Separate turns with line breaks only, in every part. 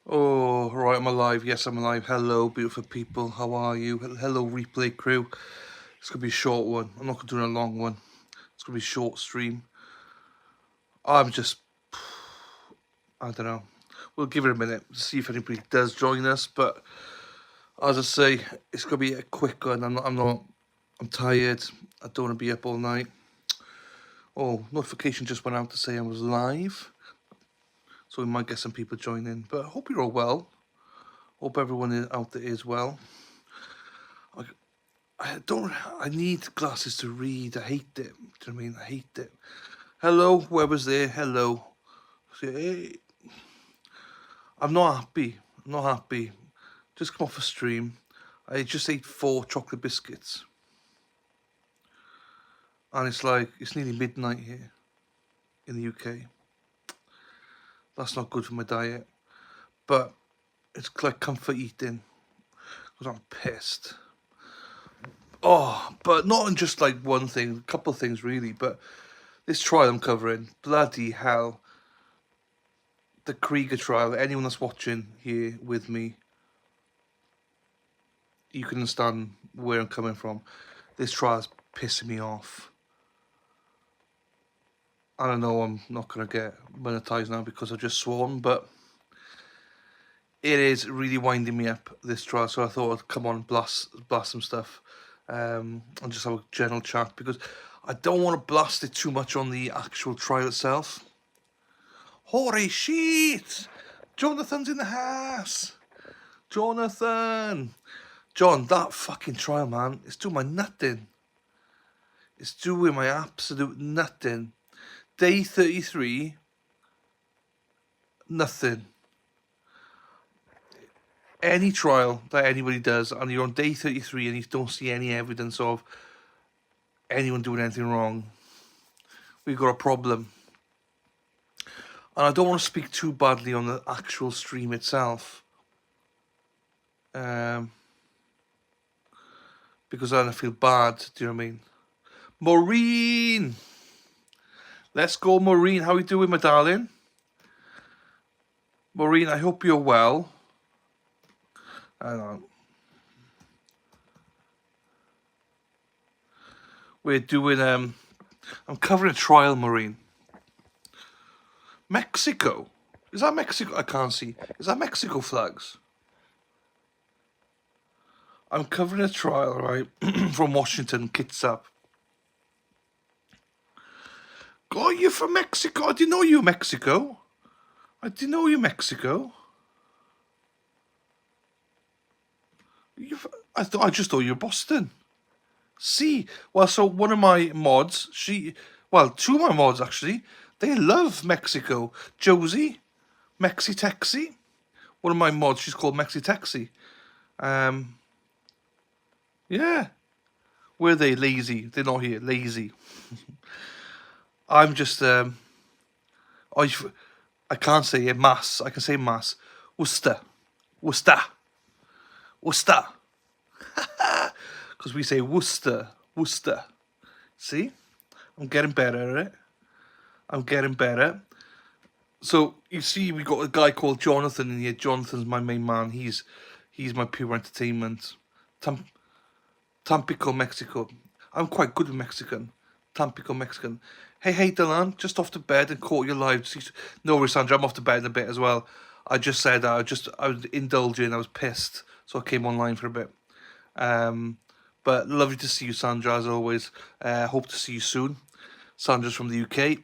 Oh, right, I'm alive. Yes, I'm alive. Hello, beautiful people. How are you? Hello, replay crew. It's going to be a short one. I'm not going to do a long one. It's going to be a short stream. I'm just, I don't know. We'll give it a minute to see if anybody does join us. But as I say, it's going to be a quick one. I'm tired. I don't want to be up all night. Oh, notification just went out to say I was live. So we might get some people joining. But I hope you're all well. Hope everyone out there is well. I need glasses to read. I hate it. Do you know what I mean? I hate it. Hello, whoever's there. Hello. Hey, I'm not happy. I'm not happy. Just come off a stream. I just ate 4 chocolate biscuits. And it's nearly midnight here in the UK. That's not good for my diet. But it's like comfort eating. Because I'm pissed. Oh, but not in just like one thing, a couple of things really. But this trial I'm covering, bloody hell. The Krieger trial, anyone that's watching here with me, you can understand where I'm coming from. This trial's pissing me off. I don't know I'm not going to get monetized now because I've just sworn, but it is really winding me up, this trial, so I thought I'd come on and blast some stuff and just have a general chat because I don't want to blast it too much on the actual trial itself. Holy shit! Jonathan's in the house! Jonathan! John, that fucking trial, man, it's doing my nutting. It's doing my absolute nutting. Day 33, nothing. Any trial that anybody does, and you're on day 33 and you don't see any evidence of anyone doing anything wrong, we've got a problem. And I don't want to speak too badly on the actual stream itself. Because I don't feel bad, do you know what I mean? Maureen! Let's go, Maureen. How are you doing, my darling? Maureen, I hope you're well. Hang on. We're doing, I'm covering a trial, Maureen. Mexico? Is that Mexico? I can't see. Is that Mexico flags? I'm covering a trial, right, from Washington, Kitsap. Oh, you're from Mexico? I didn't know you were Mexico. I didn't know you were Mexico. I just thought you were Boston. See, well, so one of my mods, two of my mods actually, they love Mexico. Josie, Mexi-Texi. One of my mods, she's called Mexi-Texi. Yeah. Were they lazy? They're not here. Lazy. I'm just I can't say it. Mass. I can say mass. Worcester. Worcester. Worcester. Because we say Worcester. Worcester. See? I'm getting better at it. I'm getting better. So you see, we got a guy called Jonathan in here. Jonathan's my main man. He's my pure entertainment. Tampico, Mexico. I'm quite good with Mexican. Tampico, Mexican. Hey, Dylan, just off to bed and caught you live. No worries, Sandra, I'm off to bed in a bit as well. I just said I was indulging, I was pissed, so I came online for a bit. But lovely to see you, Sandra, as always. Hope to see you soon. Sandra's from the UK.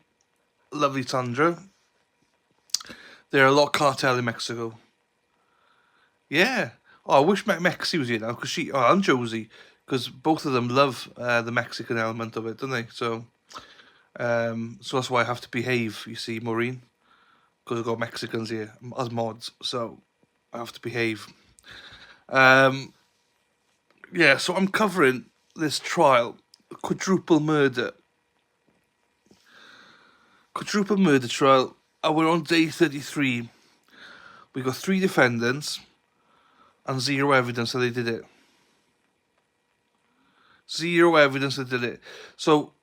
Lovely, Sandra. There are a lot of cartel in Mexico. Yeah. Oh, I wish Mexi was here now, because and Josie, because both of them love the Mexican element of it, don't they? So that's why I have to behave, you see, Maureen, because I've got Mexicans here as mods, so I have to behave. Yeah, so I'm covering this trial, quadruple murder trial, and we're on day 33. We got 3 defendants and 0 evidence that they did it. 0 evidence that did it. So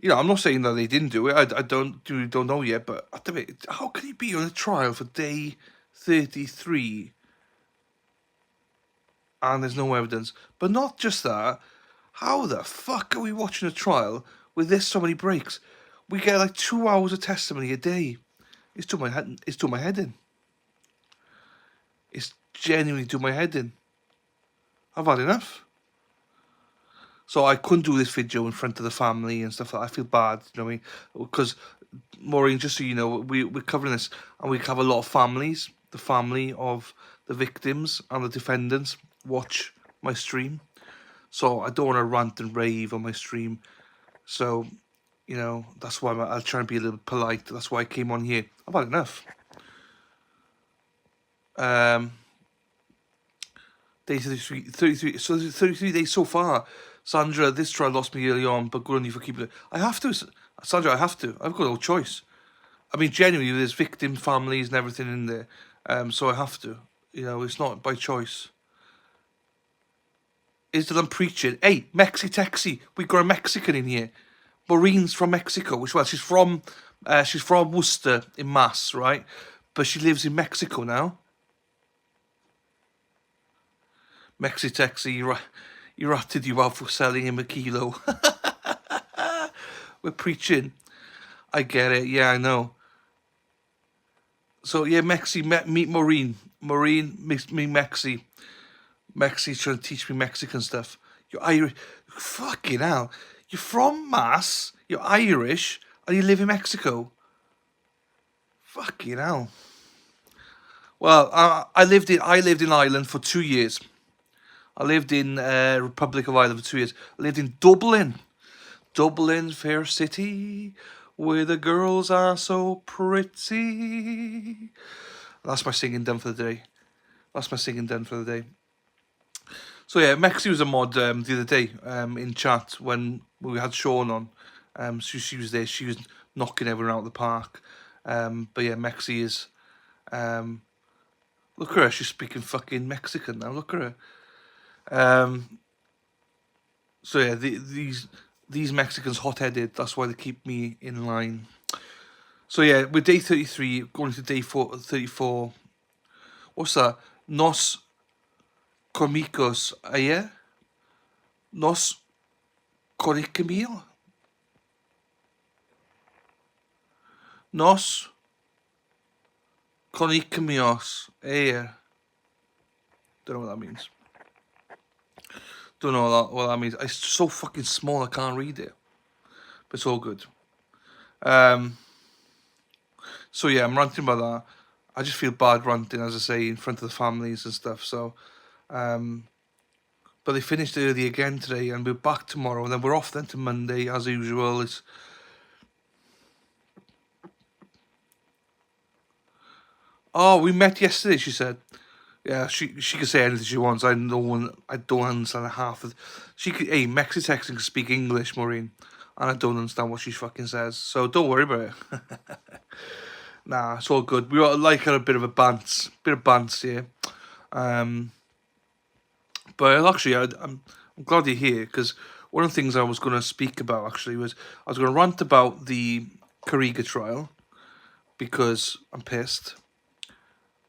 I'm not saying that they didn't do it. I don't know yet. But at the minute, how can he be on a trial for day 33 and there's no evidence? But not just that. How the fuck are we watching a trial with this so many breaks? We get like 2 hours of testimony a day. It's doing my head. It's doing my head in. It's genuinely doing my head in. I've had enough. So I couldn't do this video in front of the family and stuff like that. I feel bad, you know what I mean? Because, Maureen, just so you know, we're covering this, and we have a lot of families. The family of the victims and the defendants watch my stream. So I don't want to rant and rave on my stream. So, that's why I'll try and be a little polite. That's why I came on here. I've had enough. Day 33, so 33 days so far. Sandra, this trial lost me early on, but good on you for keeping it. I have to, Sandra, I have to. I've got no choice. I mean, genuinely, there's victim families and everything in there. So I have to. It's not by choice. Is that I'm preaching? Hey, Mexi-Texi, we got a Mexican in here. Maureen's from Mexico, which, well, she's from Worcester in Mass, right? But she lives in Mexico now. Mexi-Texi, you ratted you out for selling him a kilo. We're preaching. I get it. Yeah, I know. So, yeah, Mexi, meet Maureen. Maureen, meet Mexi. Mexi's trying to teach me Mexican stuff. You're Irish. Fucking hell. You're from Mass, you're Irish, and you live in Mexico. Fucking hell. Well, I lived in Ireland for 2 years. I lived in Republic of Ireland for 2 years. I lived in Dublin. Dublin, fair city, where the girls are so pretty. That's my singing done for the day. So yeah, Mexi was a mod the other day in chat when we had Sean on. So she was there. She was knocking everyone out of the park. But yeah, Mexi is. Look at her. She's speaking fucking Mexican now. Look at her. So yeah, these Mexicans hot-headed. That's why they keep me in line. So yeah, we're day 33, going to day 34. What's that? Nos comicos ayer. Nos coricamio. Nos coricamios ayer. Don't know what that means. Don't know what that means. It's so fucking small I can't read it. But it's all good. So yeah, I'm ranting about that. I just feel bad ranting, as I say, in front of the families and stuff. So, but they finished early again today, and we're back tomorrow, and then we're off then to Monday as usual. We met yesterday. She said, yeah, she can say anything she wants. I don't understand half of. She could. Hey, Mexitex can speak English, Maureen, and I don't understand what she fucking says. So don't worry about it. Nah, it's all good. We got like a bit of bants here. But actually, I'm glad you're here, because one of the things I was going to speak about actually was I was going to rant about the Carriga trial, because I'm pissed.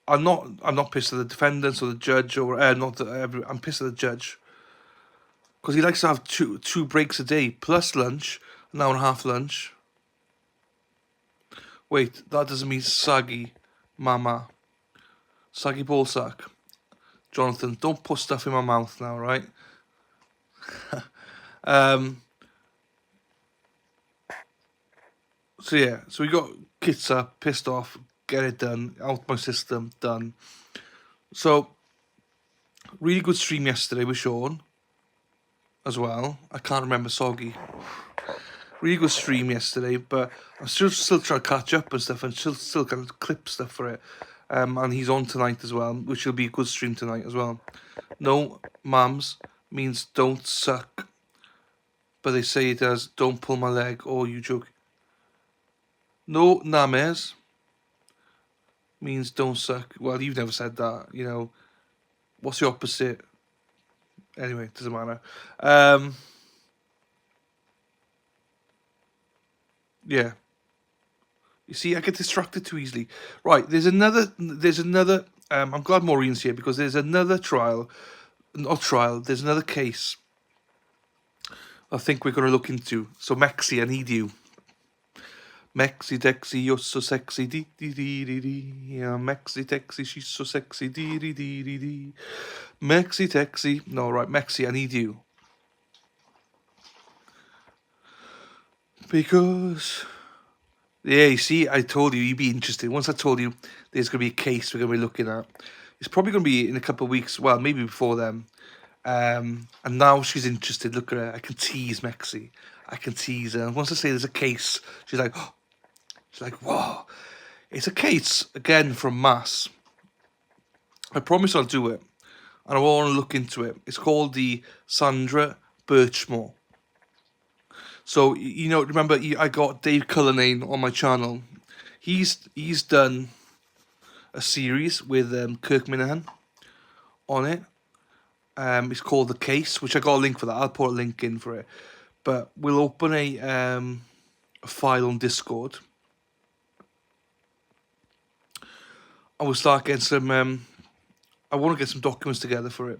I'm not pissed at the defendants or the judge, or I'm pissed at the judge, because he likes to have two breaks a day plus lunch, an hour and a half lunch. Wait, that doesn't mean saggy, mama. Saggy ballsack. Jonathan, don't put stuff in my mouth now, right? So yeah, so we got Kitsa pissed off, get it done, out my system, done. So, really good stream yesterday with Sean as well. I can't remember Soggy. Really good stream yesterday, but I'm still trying to catch up and stuff, and still kind of clip stuff for it. And he's on tonight as well, which will be a good stream tonight as well. No mams means don't suck, but they say it as don't pull my leg, or you joke. No names means don't suck. Well, you've never said that, What's the opposite? Anyway, it doesn't matter. Yeah. You see, I get distracted too easily. Right, there's another. I'm glad Maureen's here because there's another trial, not trial. There's another case I think we're going to look into. So Mexi, I need you. Mexi Dexy, you're so sexy, dee dee dee dee dee. Yeah, Mexi Dexy, she's so sexy, dee dee dee dee dee. Mexi Dexy, no, right, Mexi, I need you because yeah, you see, I told you you'd be interested. Once I told you there's going to be a case we're going to be looking at, it's probably going to be in a couple of weeks. Well, maybe before then. And now she's interested. Look at her. I can tease Mexi. I can tease her. And once I say there's a case, she's like, oh, she's like, whoa. It's a case again from Mass. I promise I'll do it, and I want to look into it. It's called the Sandra Birchmore. So you know, remember I got Dave Cullinane on my channel. He's done a series with Kirk Minahan on it. It's called The Case, which I got a link for that. I'll put a link in for it. But we'll open a file on Discord, and we'll start getting some. I want to get some documents together for it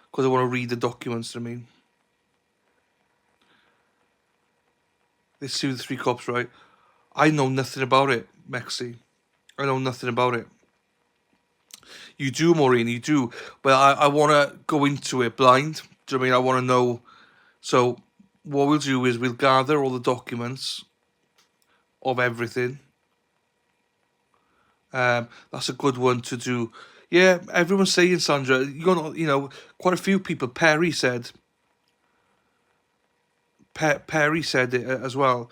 because I want to read the documents. I mean, they sue the three cops, right? I know nothing about it, Mexi. I know nothing about it. You do, Maureen, you do. But I want to go into it blind. Do you know what I mean? I want to know. So what we'll do is we'll gather all the documents of everything. That's a good one to do. Yeah, everyone's saying, Sandra, quite a few people. Perry said it as well.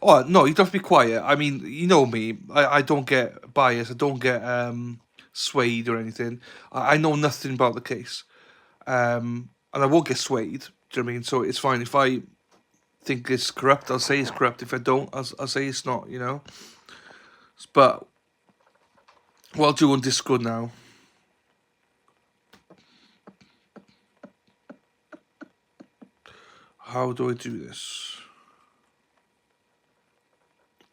Oh no, you don't have to be quiet. I mean, you know me. I don't get biased. I don't get swayed or anything. I know nothing about the case, and I won't get swayed. Do you know what I mean? So it's fine if I think it's corrupt. I'll say it's corrupt. If I don't, I'll say it's not. You know. But what I'll do on Discord now. How do I do this?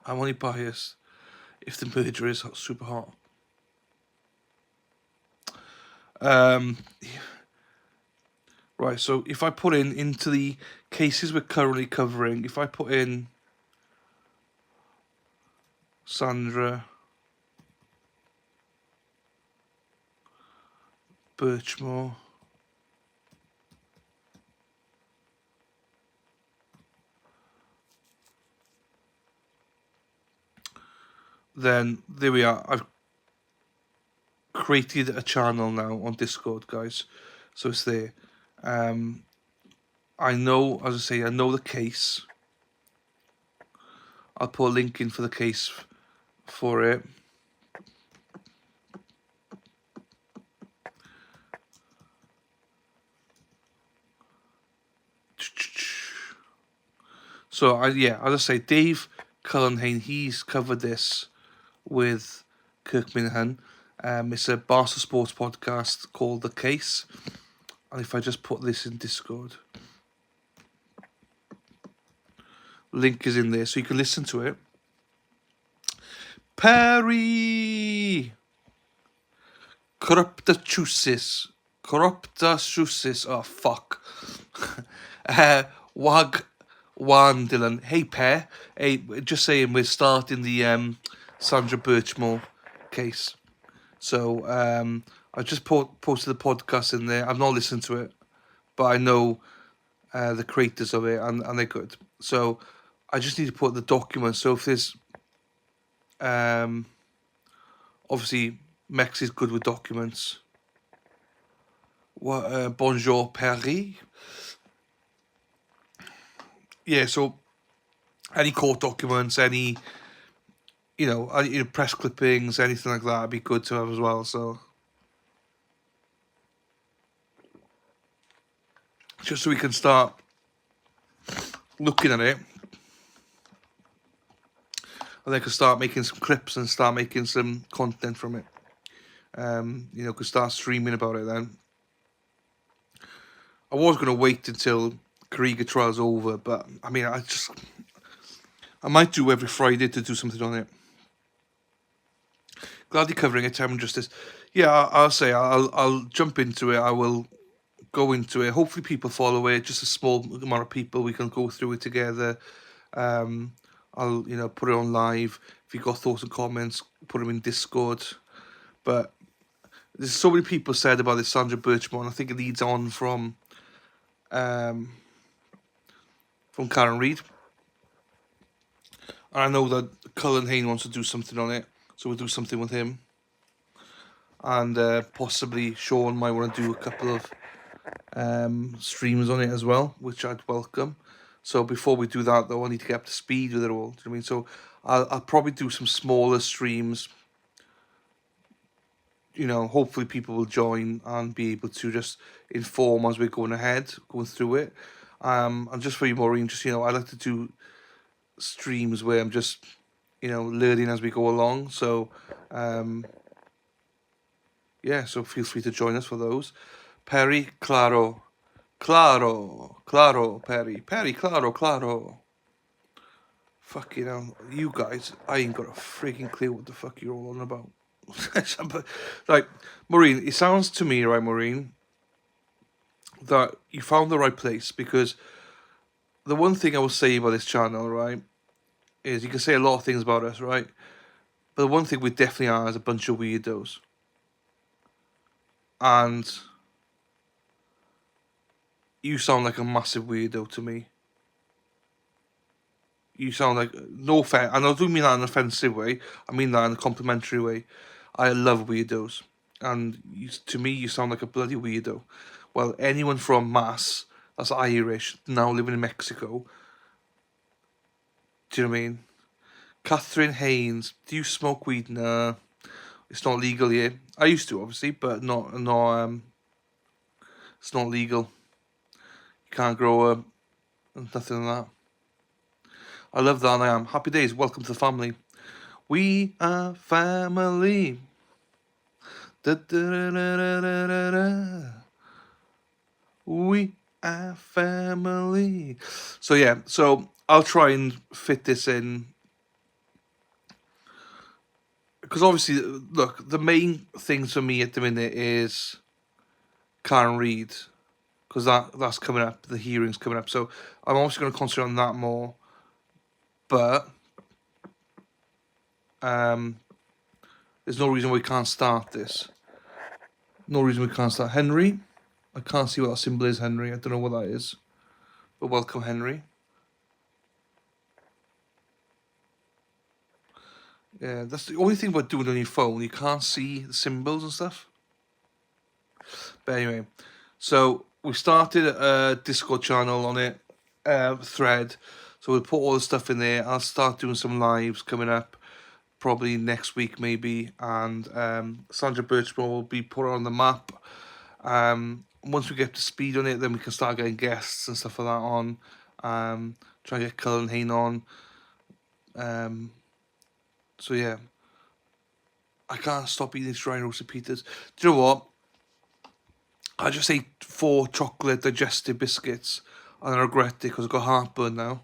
I'm only biased if the murderer is super hot. Right, so if I put into the cases we're currently covering, if I put in Sandra Birchmore, then there we are. I've created a channel now on Discord, guys, so it's there. I know, as I say, I know the case. I'll put a link in for the case for it. So as I say, Dave Cullinane, he's covered this with Kirk Minahan. It's a Barca Sports podcast called The Case. And if I just put this in Discord, link is in there so you can listen to it. Perry! Corruptachusis. Oh, fuck. Wag Dylan. Hey, Per. Hey, just saying we're starting the Sandra Birchmore case. So I just posted the podcast in there. I've not listened to it, but I know the creators of it, and they're good. So I just need to put the documents. So if there's obviously Mex is good with documents. What bonjour Paris. Yeah, so any court documents, any press clippings, anything like that would be good to have as well. So just so we can start looking at it, and then can start making some clips and start making some content from it. Could start streaming about it then. I was going to wait until Kriega trial's over, but I mean, I might do every Friday to do something on it. Glad you're covering it, Time and Justice. Yeah, I'll say I'll jump into it. I will go into it. Hopefully, people follow it. Just a small amount of people. We can go through it together. I'll put it on live. If you got thoughts and comments, put them in Discord. But there's so many people said about this Sandra Birchmore, and I think it leads on from Karen Reid. And I know that Cullen Hayne wants to do something on it, so we'll do something with him. And possibly Sean might want to do a couple of streams on it as well, which I'd welcome. So before we do that, though, I need to get up to speed with it all. Do you know what I mean? So I'll probably do some smaller streams. Hopefully people will join and be able to just inform as we're going through it. And just for you, Maureen, just I like to do streams where I'm just learning as we go along. So yeah, so feel free to join us for those. Perry, claro, Perry, claro. Fucking hell, you guys, I ain't got a freaking clue what the fuck you're all on about. Like, Maureen, it sounds to me, right, Maureen, that you found the right place, because the one thing I will say about this channel, right, is you can say a lot of things about us, right, but the one thing we definitely are is a bunch of weirdos. And you sound like a massive weirdo to me. You sound like, no offense, and I don't mean that in an offensive way, I mean that in a complimentary way. I love weirdos, and to me, you sound like a bloody weirdo. Well, anyone from Mass, that's Irish, now living in Mexico, do you know what I mean? Catherine Haynes, do you smoke weed? Nah, it's not legal here. I used to, obviously, but it's not legal. You can't grow nothing like that. I love that, and I am. Happy days, welcome to the family. We are family. Da, da, da, da, da, da, da. We are family. So yeah, so I'll try and fit this in, because obviously, look, the main things for me at the minute is Karen Reid, because that's coming up, the hearing's coming up. So I'm obviously going to concentrate on that more. But there's no reason we can't start this. No reason we can't start. Henry, I can't see what that symbol is, Henry. I don't know what that is. But welcome, Henry. Yeah, that's the only thing about doing it on your phone. You can't see the symbols and stuff. But anyway, so we started a Discord channel on it, thread. So we'll put all the stuff in there. I'll start doing some lives coming up, probably next week maybe. And Sandra Birchmore will be put on the map. Once we get up to speed on it, then we can start getting guests and stuff like that on. Try and get Cullen Hayne on. So yeah, I can't stop eating these dry roasted pizzas. Do you know what? I just ate 4 chocolate digestive biscuits, and I regret it because I've got heartburn now.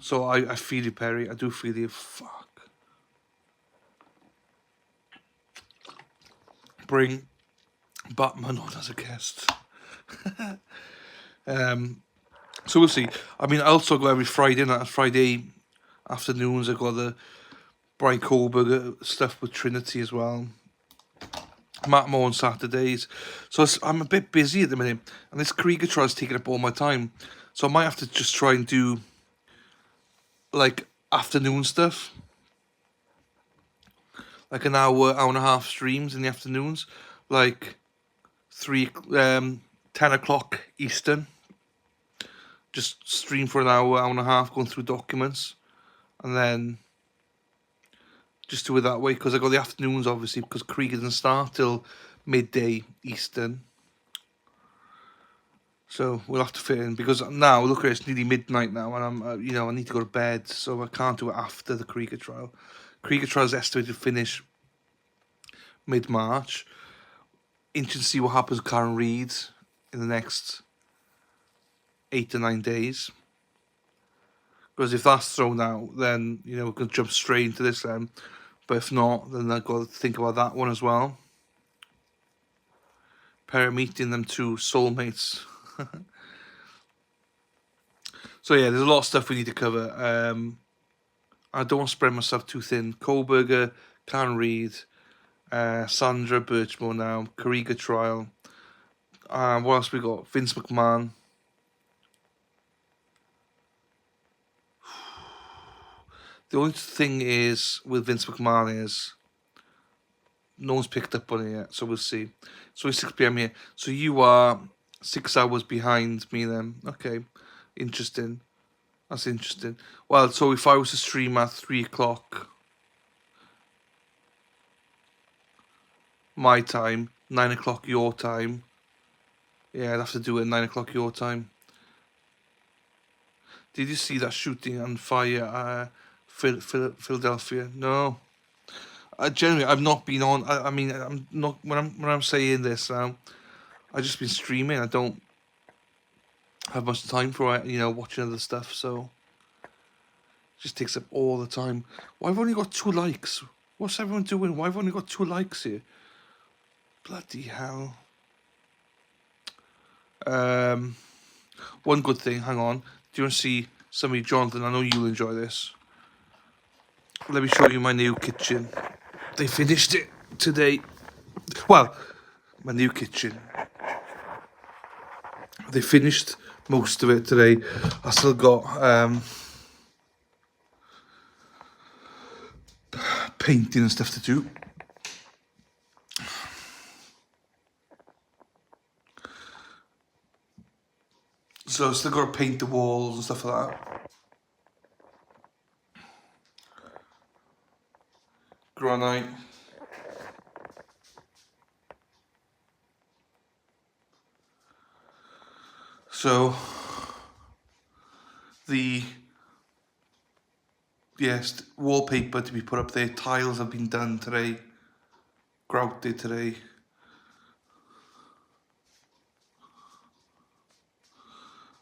So I feel you, Perry. I do feel you. Fuck. Bring Batman on as a guest. So we'll see. I mean, I also go every Friday night, Friday afternoons. I got the Brian Kohlberg stuff with Trinity as well. Matt Moore on Saturdays. So I'm a bit busy at the minute, and this Krieger trial's taking up all my time. So I might have to just try and do like afternoon stuff, like an hour and a half streams in the afternoons, like 10 o'clock Eastern. Just stream for an hour and a half, going through documents, and then just do it that way, because I got the afternoons, obviously, because Krieger doesn't start till midday Eastern. So we'll have to fit in, because now, look at it, it's nearly midnight now, and I'm, I need to go to bed, so I can't do it after the Krieger trial. Krieger trial is estimated to finish mid-March. Interesting to see what happens with Karen Reid in the next 8 to 9 days. Because if that's thrown out, then, you know, we can jump straight into this then. But if not, then I've got to think about that one as well. Pair meeting them two soulmates. So yeah, there's a lot of stuff we need to cover. I don't want to spread myself too thin. Kohlberger, Karen Reid, Sandra Birchmore now, Kariga trial. What else we got? Vince McMahon. The only thing is with Vince McMahon is no one's picked up on it yet, so we'll see. So it's 6 p.m. here. So you are 6 hours behind me then. Okay, interesting. That's interesting. Well, so if I was to stream at 3 o'clock my time, 9 o'clock your time. Yeah, I'd have to do it at 9 o'clock your time. Did you see that shooting on fire Philadelphia? No. Generally, I've not been on. I mean, I'm not when I'm saying this. I've just been streaming. I don't have much time for it. You know, watching other stuff. So it just takes up all the time. Why have I only got 2 likes? What's everyone doing? Why have I only got 2 likes here? Bloody hell. One good thing. Hang on. Do you want to see somebody, Jonathan? I know you'll enjoy this. Let me show you my new kitchen. They finished it today. Well, my new kitchen. They finished most of it today. I still got painting and stuff to do. So I've still got to paint the walls and stuff like that. Granite. So the wallpaper to be put up there. Tiles have been done today. Grouted today.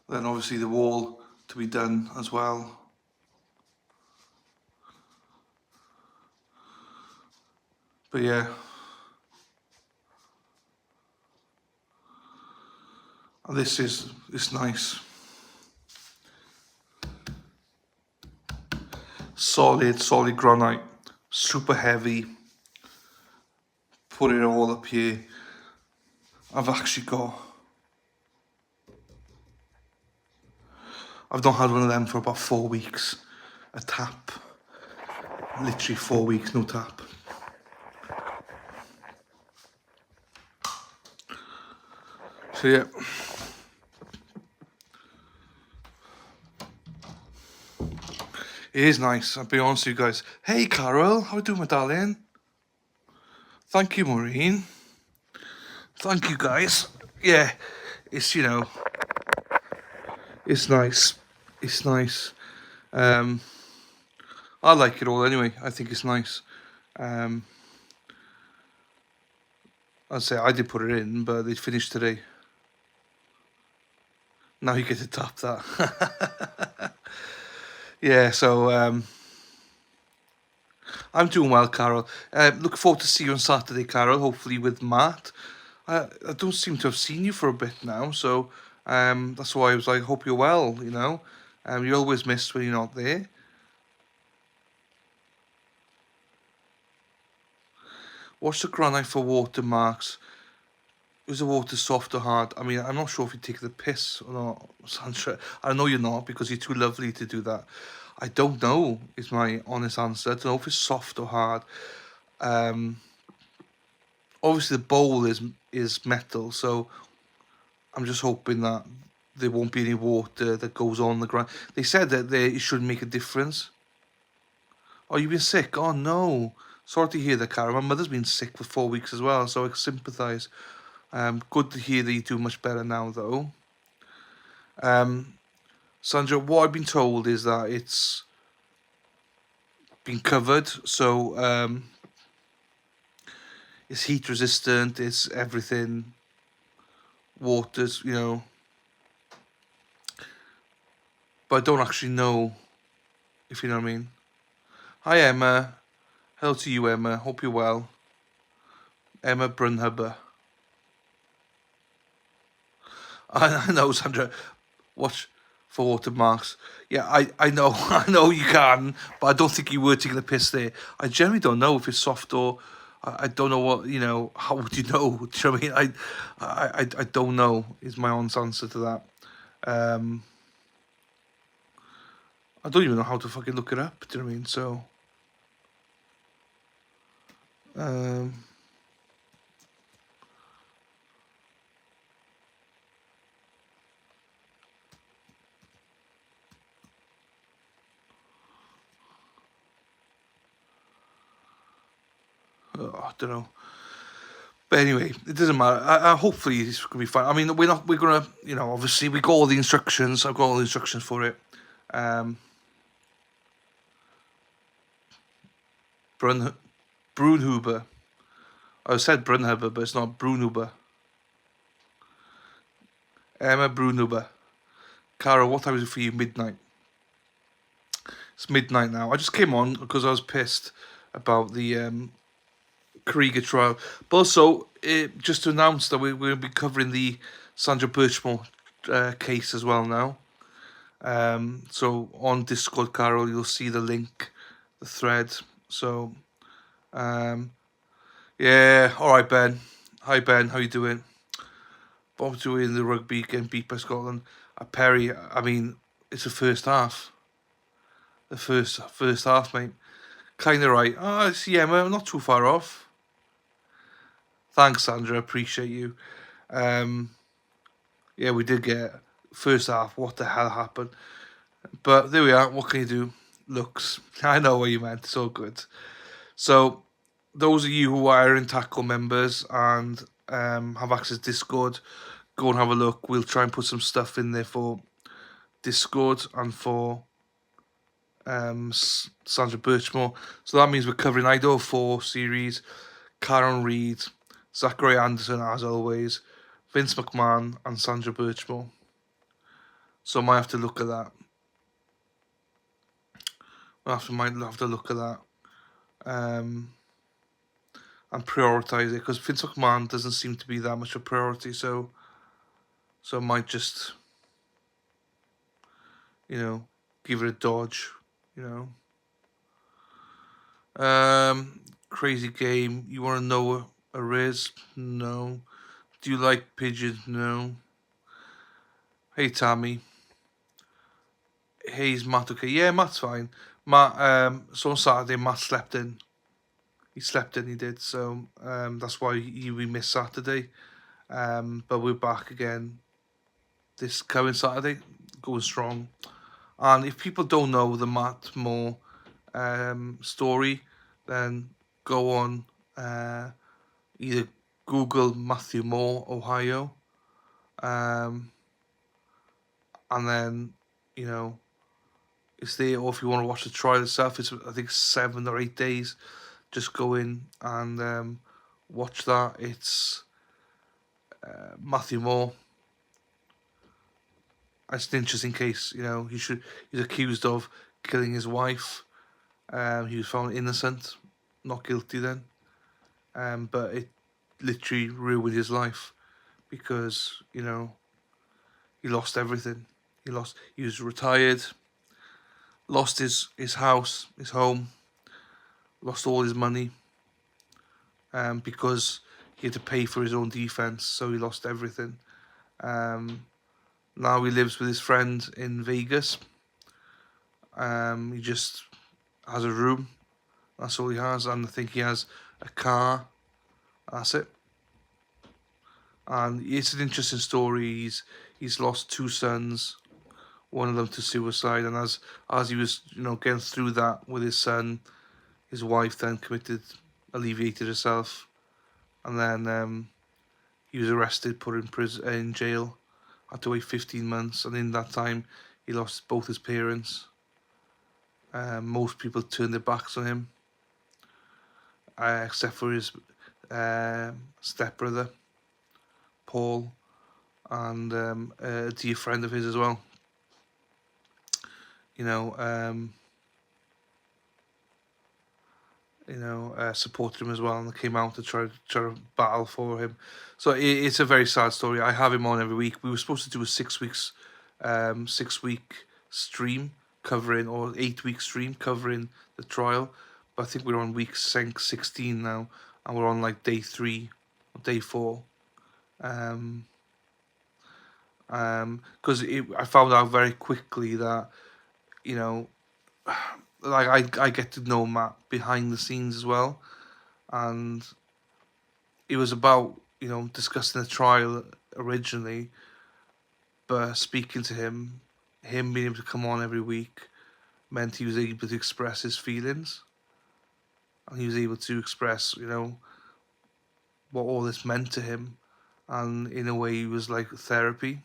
Then obviously the wall to be done as well. But yeah. And this is nice. Solid granite. Super heavy. Put it all up here. I've actually got... I've not had one of them for about 4 weeks. A tap. Literally 4 weeks, no tap. So yeah. It is nice, I'll be honest with you guys. Hey Carol, how are you doing, my darling? Thank you, Maureen. Thank you, guys. Yeah, it's, you know, it's nice. It's nice. I like it all anyway. I think it's nice. I'd say I did put it in, but they finished today. Now you get to tap that. Yeah, so I'm doing well, Carol. Look forward to see you on Saturday, Carol, hopefully with Matt. I don't seem to have seen you for a bit now, so that's why I was like, hope you're well, you know. You always miss when you're not there. What's the granite for watermarks? Is the water soft or hard? I mean, I'm not sure if you take the piss or not, Sandra. I know you're not because you're too lovely to do that. I don't know is my honest answer. I don't know if it's soft or hard. Obviously the bowl is metal, so I'm just hoping that there won't be any water that goes on the ground. They said that it shouldn't make a difference. Oh, you've been sick? Oh no. Sorry to hear that, Karen. My mother's been sick for 4 weeks as well, so I sympathise. Good to hear that you do much better now, though. Sandra, what I've been told is that it's been covered, so it's heat resistant, it's everything, waters, you know. But I don't actually know if you know what I mean. Hi, Emma. Hello to you, Emma. Hope you're well. Emma Brunhuber. I know, Sandra. Watch for watermarks. Yeah, I know, I know you can, but I don't think you were taking the piss there. I generally don't know if it's soft or I don't know what you know. How would you know? Do you know what I mean? I don't know. Is my honest answer to that. Um, I don't even know how to fucking look it up. Do you know what I mean? So, um, I don't know. But anyway, it doesn't matter. Hopefully it's gonna be fine. I mean, we're not. We're gonna. You know, obviously we got all the instructions. I've got all the instructions for it. Um, Brun Brunhuber. I said Brunhuber, but it's not Brunhuber. Emma Brunhuber. Cara, what time is it for you? Midnight. It's midnight now. I just came on because I was pissed about the Krieger trial. But also, just to announce that we're going to be covering the Sandra Birchmore case as well now. So on Discord, Carol, you'll see the link, the thread. So, um, yeah. All right, Ben. Hi, Ben. How you doing? Bob doing the rugby getting beat by Scotland. Perry. I mean, it's the first half. The first half, mate. Kind of right. Oh, it's yeah, man, not too far off. Thanks, Sandra. Appreciate you. Um, yeah, we did get first half. What the hell happened? But there we are. What can you do? Looks. I know what you meant. It's all good. So, those of you who are in Tackle members and have access to Discord, go and have a look. We'll try and put some stuff in there for Discord and for Sandra Birchmore. So that means we're covering Idaho 4 series, Karen Reid, Zachary Anderson, as always, Vince McMahon, and Sandra Birchmore. So I might have to look at that. Might have to look at that and prioritize it because Vince McMahon doesn't seem to be that much of a priority. So I might just, give it a dodge. You crazy game. You want to know a Riz? No. Do you like pigeons? No. Hey Tammy. Hey, is Matt okay? Yeah, Matt's fine. Matt, so on Saturday, Matt slept in. He slept in, he did. So that's why we missed Saturday. But we're back again this coming Saturday, going strong. And if people don't know the Matt Moore story, then go on either Google Matthew Moore, Ohio, and then, you know, it's there. Or if you want to watch the trial itself, it's I think 7 or 8 days. Just go in and watch that. It's Matthew Moore. It's an interesting case. He's accused of killing his wife. He was found innocent, not guilty then. But it literally ruined his life because he lost everything. He was retired, lost his house, his home, lost all his money, because he had to pay for his own defense, so he lost everything. Now he lives with his friend in Vegas. He just has a room. That's all he has, and I think he has a car. That's it. And it's an interesting story. He's lost two sons, one of them to suicide, and as he was getting through that with his son, his wife then alleviated herself, and then he was arrested, put in prison, in jail, had to wait 15 months, and in that time he lost both his parents. Most people turned their backs on him, except for his stepbrother, Paul, and a dear friend of his as well. supported him as well, and they came out to try to battle for him. So it's a very sad story. I have him on every week. We were supposed to do a 6 week stream covering, or 8 week stream covering the trial, but I think we're on week 16 now, and we're on like day 3 or day 4. Because I found out very quickly that, you know, like I get to know Matt behind the scenes as well, and it was about discussing the trial originally, but speaking to him being able to come on every week meant he was able to express his feelings, and he was able to express what all this meant to him, and in a way it was like therapy.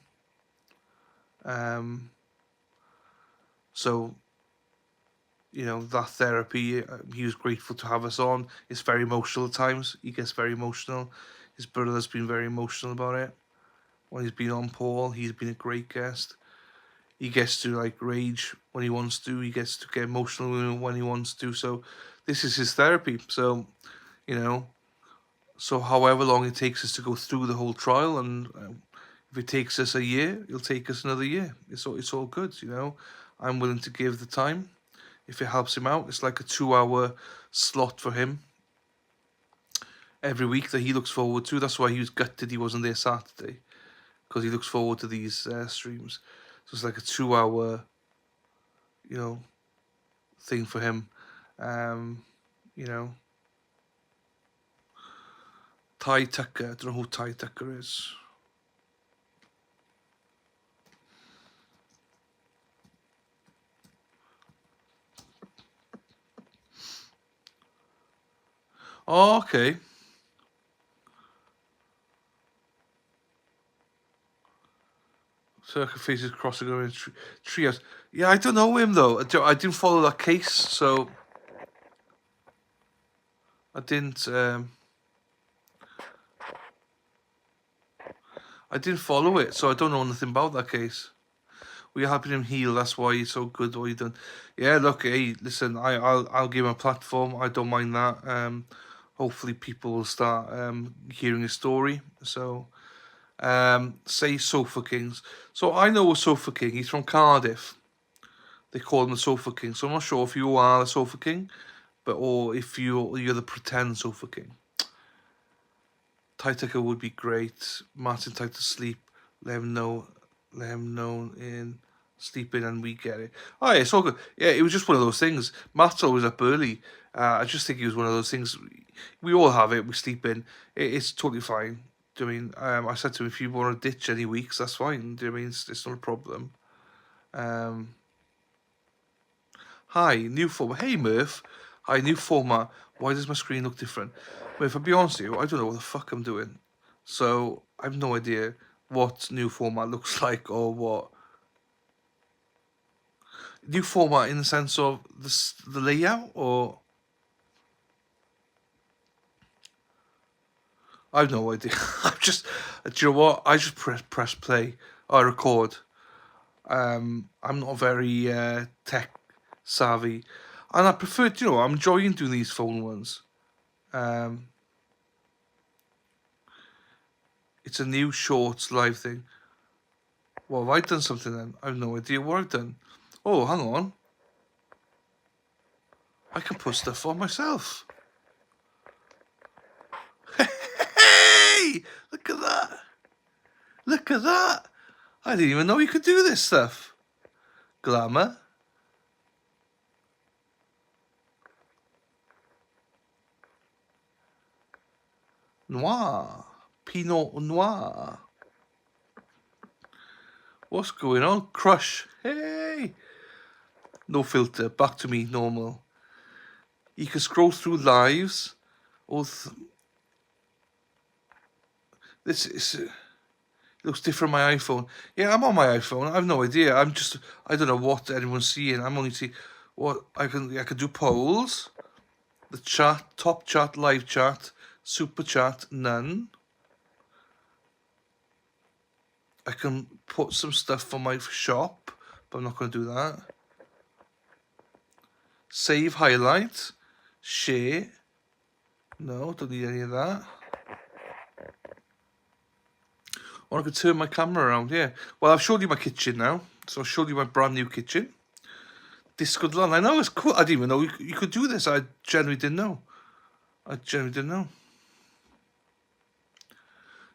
So that therapy, he was grateful to have us on. It's very emotional at times. He gets very emotional. His brother's been very emotional about it when he's been on Paul. He's been a great guest. He gets to like rage when he wants to. He gets to get emotional when he wants to. So this is his therapy. So so however long it takes us to go through the whole trial, and if it takes us a year, it'll take us another year. It's all good. I'm willing to give the time if it helps him out. It's like a 2-hour slot for him every week that he looks forward to. That's why he was gutted he wasn't there Saturday, because he looks forward to these streams. So it's like a 2-hour, thing for him. You know, Ty Tucker. I don't know who Ty Tucker is. Oh, okay. Circle faces crossing over in treehouse. Yeah, I don't know him though. I didn't follow that case, so I didn't. I didn't follow it, so I don't know anything about that case. We're helping him heal. That's why he's so good. What he done? Yeah, look, hey, listen. I'll give him a platform. I don't mind that. Hopefully, people will start hearing his story. So, say Sofa Kings. So I know a Sofa King. He's from Cardiff. They call him the Sofa King. So I'm not sure if you are the Sofa King, or if you're the pretend Sofa King. Tytucker would be great. Martin Tight to sleep. Let him know in sleeping, and we get it. Oh yeah, it's all good. Yeah, it was just one of those things. Matt's always up early. I just think it was one of those things. We all have it. We sleep in. It's totally fine. Do you know what I mean? I said to him, if you want to ditch any weeks, that's fine. Do you know what I mean? It's not a problem. Hi, new format. Hey, Murph. Hi, new format. Why does my screen look different? Well, if I be honest with you, I don't know what the fuck I'm doing. So, I have no idea what new format looks like, or what. New format in the sense of the layout, or. I have no idea. I'm just. Do you know what? I just press play. I record. I'm not very tech savvy. And I prefer, I'm enjoying doing these phone ones. It's a new shorts live thing. Well, have I done something then? I have no idea what I've done. Oh, hang on. I can put stuff on myself. Hey! Look at that. Look at that. I didn't even know you could do this stuff. Glamour. Noir. Pinot Noir. What's going on? Crush. Hey! No filter. Back to me, normal. You can scroll through lives. This is... looks different on my iPhone. Yeah, I'm on my iPhone. I have no idea. I don't know what anyone's seeing. I'm only seeing what I can do polls, the chat, top chat, live chat, super chat, none. I can put some stuff on my shop, but I'm not going to do that. Save highlights. Share. No, don't need any of that. Or I could turn my camera around, yeah. Well, I've showed you my kitchen now. So I've showed you my brand new kitchen. Discord LAN. I know, it's cool. I didn't even know you could do this. I genuinely didn't know.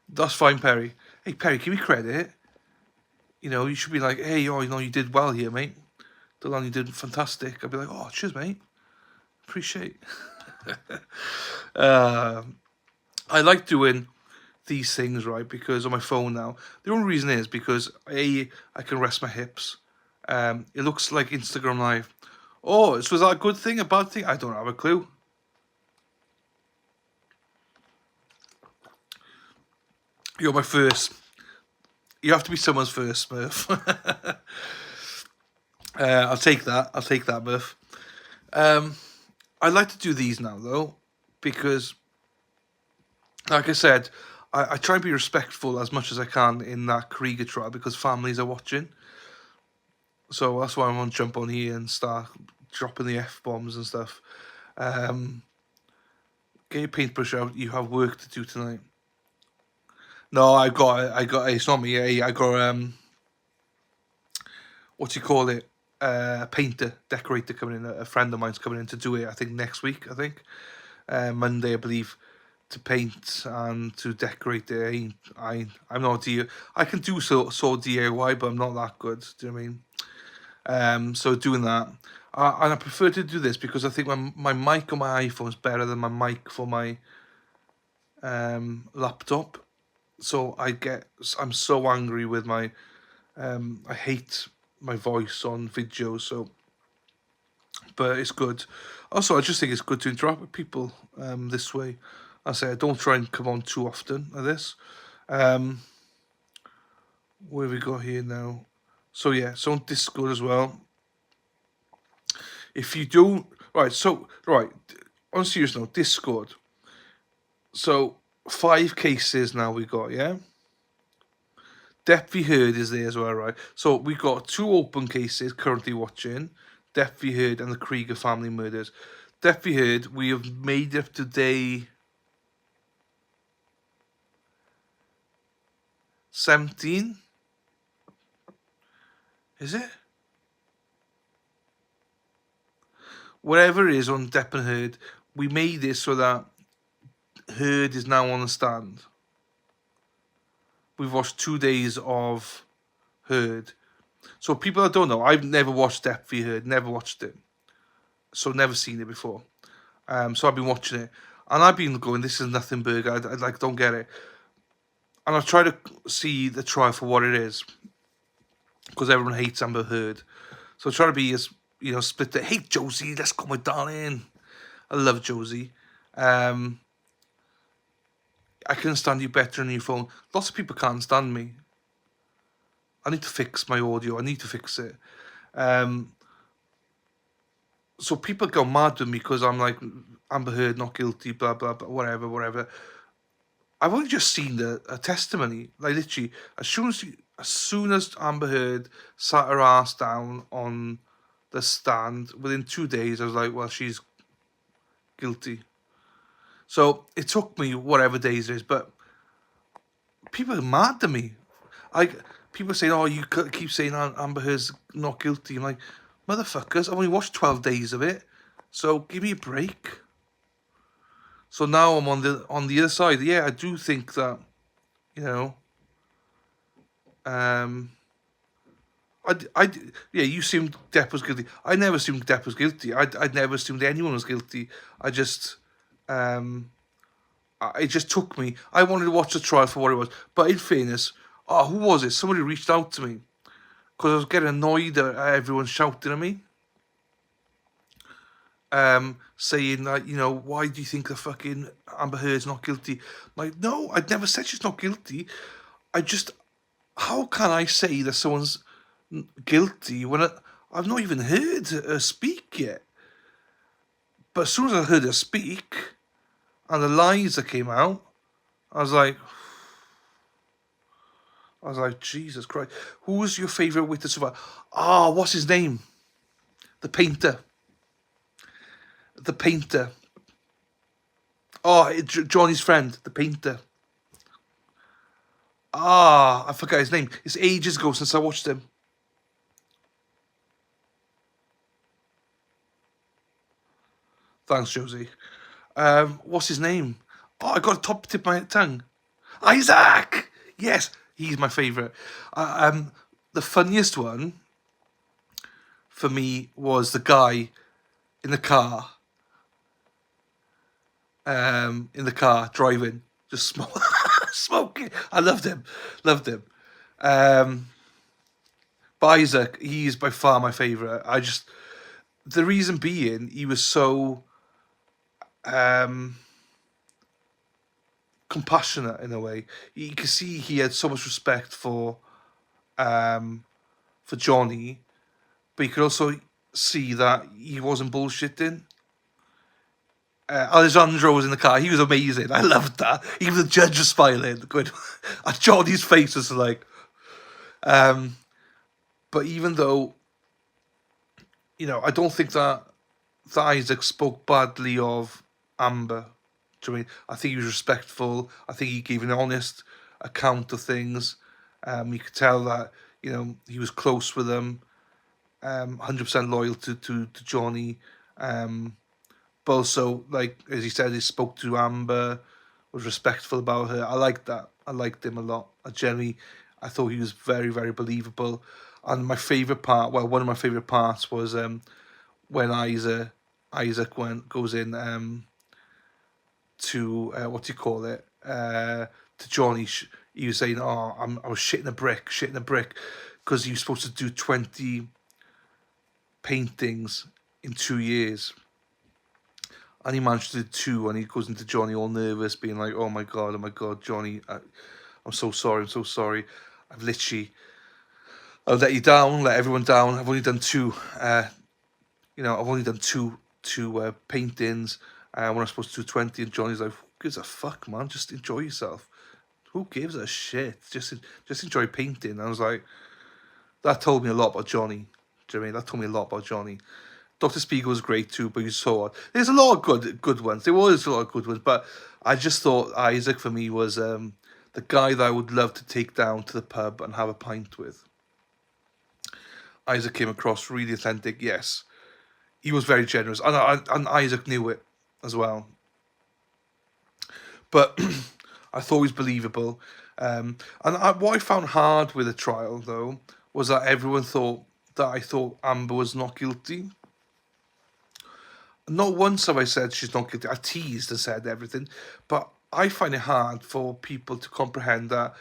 That's fine, Perry. Hey, Perry, give me credit. You know, you should be like, hey, oh, you know, you did well here, mate. Delan, you did fantastic. I'd be like, oh, cheers, mate. Appreciate. I like doing these things, right? Because on my phone now, the only reason is because I can rest my hips. It looks like Instagram Live. Oh, so is that a good thing, a bad thing? I don't have a clue. You're my first. You have to be someone's first, Murph. I'll take that. I'll take that, Murph. I like to do these now, though, because, like I said, I try and be respectful as much as I can in that Krieger trial because families are watching. So that's why I want to jump on here and start dropping the F-bombs and stuff. Get your paintbrush out. You have work to do tonight. No, I got. It's not me. I got what do you call it? Painter, decorator coming in. A friend of mine's coming in to do it. I think next week. I think Monday, I believe, to paint and to decorate it. I'm not I can do so DIY, but I'm not that good. Do you know what I mean? So doing that, and I prefer to do this because I think my mic on my iPhone is better than my mic for my laptop. So I'm so angry with my, I hate my voice on videos. So, but it's good. Also, I just think it's good to interact with people this way. I say I don't try and come on too often at this. Where have we got here now? So yeah, so on Discord as well. If you don't, right, on a serious note, Discord. So 5 cases now we got, yeah? Death v Heard is there as well, right? So we got 2 open cases currently watching. Death v Heard and the Krieger family murders. Death v Heard, we have made it up to day 17. Is it? Whatever it is on Depp and Heard, we made it so that Heard is now on the stand. We've watched 2 days of Heard. So people that don't know, I've never watched Depp v Heard, never watched it. So never seen it before. So I've been watching it. And I've been going, this is nothing burger. I like, don't get it. And I've tried to see the trial for what it is. Because everyone hates Amber Heard. So I try to be as, split the, hey, Josie, let's go, my darling. I love Josie. I can stand you better on your phone. Lots of people can't stand me. I need to fix my audio. I need to fix it. So people go mad with me because I'm like, Amber Heard not guilty, blah, blah, blah, whatever. I've only just seen a testimony. Like, literally, as soon as Amber Heard sat her ass down on the stand, within 2 days, I was like, well, she's guilty. So it took me whatever days it is, but people are mad at me. People say, oh, you keep saying Amber Heard's not guilty. I'm like, motherfuckers, I've only watched 12 days of it, so give me a break. So now I'm on the other side. Yeah, I do think that, you assumed Depp was guilty. I never assumed Depp was guilty. I'd never assumed anyone was guilty. It just took me. I wanted to watch the trial for what it was. But in fairness, who was it? Somebody reached out to me because I was getting annoyed at everyone shouting at me. Saying that, why do you think the fucking Amber Heard's not guilty? I'm like, no, I'd never said she's not guilty. How can I say that someone's guilty when I've not even heard her speak yet? But as soon as I heard her speak and the lies that came out, I was like, Jesus Christ. Who was your favourite witness survivor? What's his name? The painter. The painter. Oh, Johnny's friend, the painter. Ah, I forgot his name. It's ages ago since I watched him. Thanks, Josie. What's his name? Oh, I got a top tip of my tongue. Isaac. Yes, he's my favourite. The funniest one for me was the guy in the car. In the car driving, just smoking. I loved him. Loved him. Um, but Isaac, he's by far my favourite. The reason being, he was so um, compassionate in a way. You could see he had so much respect for Johnny, but you could also see that he wasn't bullshitting. Alessandro was in the car. He was amazing. I loved that. Even the judge was smiling. Going, Johnny's face was like. But even though, I don't think that Isaac spoke badly of Amber. Do you know what I mean? I think he was respectful. I think he gave an honest account of things. You could tell that he was close with them, 100% loyal to Johnny. But also, like as he said, he spoke to Amber, was respectful about her. I liked that. I liked him a lot. I thought he was very, very believable. And my favorite part, well, one of my favorite parts was when Isaac goes in to what do you call it? To Johnny, he was saying, "Oh, I was shitting a brick," because he was supposed to do 20 paintings in 2 years. And he managed to do two, and he goes into Johnny all nervous, being like, oh my God, Johnny, I'm so sorry. I've let you down, let everyone down. I've only done two, two paintings when I'm supposed to do 20. And Johnny's like, who gives a fuck, man? Just enjoy yourself. Who gives a shit? Just enjoy painting. And I was like, that told me a lot about Johnny. Do you know what I mean? That told me a lot about Johnny. Dr. Spiegel was great too, but you saw there's a lot of good ones. There was a lot of good ones, but I just thought Isaac for me was the guy that I would love to take down to the pub and have a pint with. Isaac came across really authentic. Yes, he was very generous, and Isaac knew it as well. But I thought he was believable. What I found hard with the trial though was that everyone thought that I thought Amber was not guilty. Not once have I said she's not guilty. I teased and said everything, but I find it hard for people to comprehend that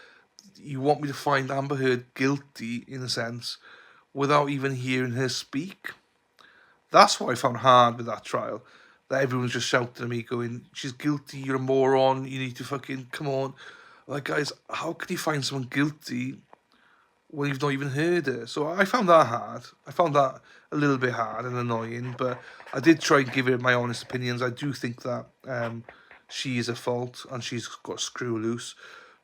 you want me to find Amber Heard guilty, in a sense, without even hearing her speak. That's what I found hard with that trial. That everyone's just shouting at me, going, "She's guilty. You're a moron. You need to fucking come on." Like, guys, how can you find someone guilty when you've not even heard it? So I found that hard. I found that a little bit hard and annoying, but I did try and give it my honest opinions. I do think that she is at fault and she's got a screw loose,